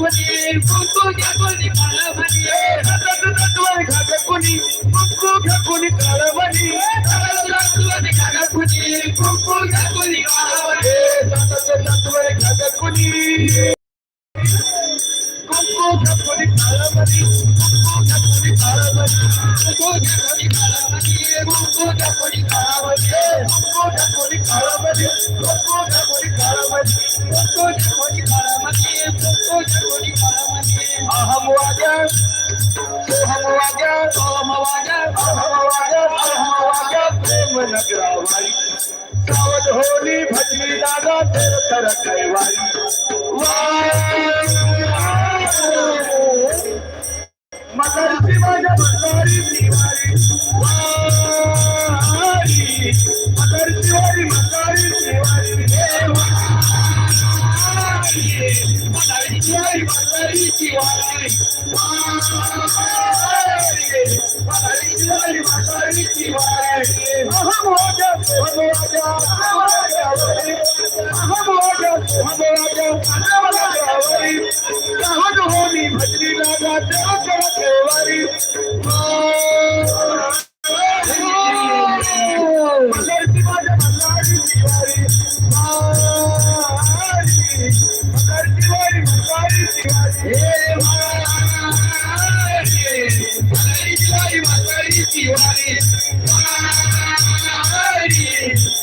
कोणी कुंकू घ्या कोणी काळमणी तत्वाने खात कोणी कुंकू घ्या कोणी काळमणी तत्वाने खात कोणी कुंकू घ्या कोणी काळमणी तत्वाने खात कोणी कुंकू घ्या कोणी काळमणी कुंकू घ्या कोणी काळमणी कुंकू घ्या कोणी काळमणी कुंकू घ्या कोणी काळमणी कुंकू घ्या कोणी काळमणी कुंकू घ्या कोणी काळमणी कुंकू घ्या कोणी काळमणी कुंकू घ्या कोणी काळमणी अहम वाजा सोहम वाजा सोहम वाजा अहम वाजा अहम वाजा प्रेम नगरावारी सावध होली भजली दादा तेर तर कैवारी मकरची माझ्या मकरी दिवारी वारी मकरची वारी मकरी दिवारी मकरची वारी मकरी दिवारी मकरची वारी मकरी दिवारी अहम वाजा अहम वाजा अहम वाजा अहम वाजा सावध होली भजली दादा तेर कैवारी मकरची माझ्या मकरी दिवारी मकरची वारी मकरी दिवारी मकरची वारी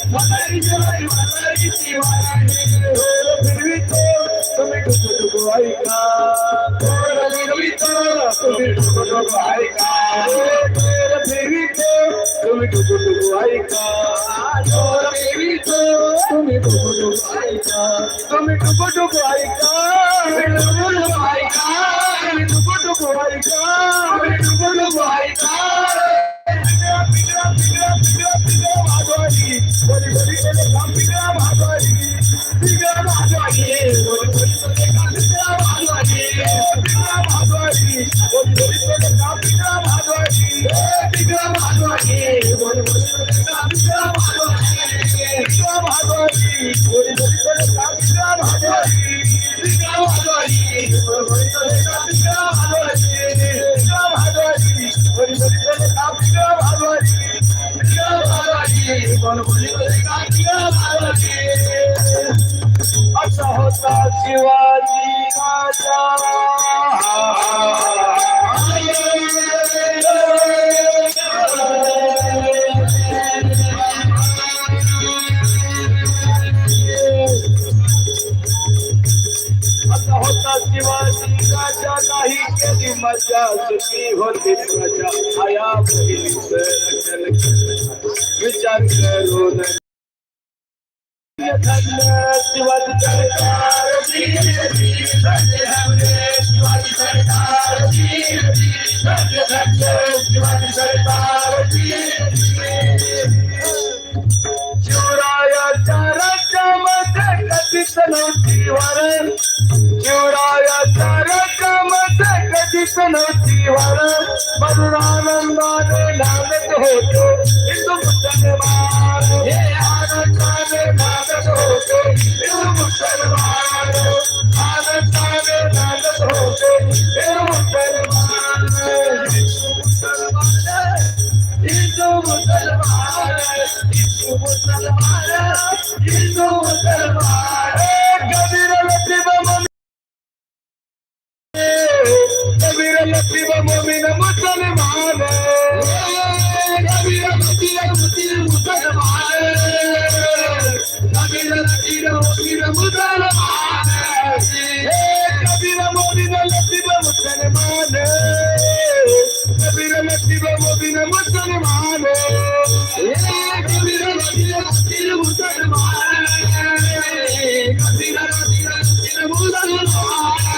मकरी दिवारी मकरची वारी मकरी दिवारी फिरवी तो तुम्ही डुबो ऐका फिरवी तो तुम्ही डुबो ऐका फिरवी तो तुम्ही डुबो ऐका फिरवी तो तुम्ही डुबो ऐका तुम्ही डुबो ऐका डुबो ऐका डुबो ऐका डुबो ऐका भागवानी बोली बोली बोले काम पिगळा भागवानी पिगळा भागवानी बोली बोली बोले काम पिगळा भागवानी पिगळा भागवानी बोली बोली बोले काम पिगळा भागवानी पिगळा भागवानी बोली बोली बोले काम पिगळा भागवानी पिगळा भागवानी बोली बोली बोले काम पिगळा भागवानी पिगळा भागवानी बोली बोली बोले काम पिगळा भागवानी पिगळा भागवानी बोली बोली बोले काम पिगळा भागवानी असा होता शिवाजी राजा असा होता शिवाजी राजा नाही केली मजा सुखी होती प्रजा आया पहिली विचार करून शिवाजी सरकार शिवाजी सरकार शिवाजी सरकार शिवरायाच्या राज्यामध्ये कधीच नव्हती वरण शिवरायाच्या राज्यामध्ये कधीच नव्हती वरण म्हणून आनंदाने लागत होतो हिंदू मुसलमान हे आनंदाने लागत होतो हिंदू मुसलमान आनंदाने लागत होतो हिंदू मुसलमान हिंदू मुसलमान हिंदू मुसलमान हिंदू मुसलमान कबीर लतीफ कबीर लतीफ मोमिन मुसलमान कबीर लतीफ मुसलमान कबीर लतीफ मोमिन मुसलमान कबीर मोमिन लतीफ मुसलमान कबीर लतीफ मोमिन मुसलमान कबीर लतीफ मुसलमान कबीर लतीफ मुसलमान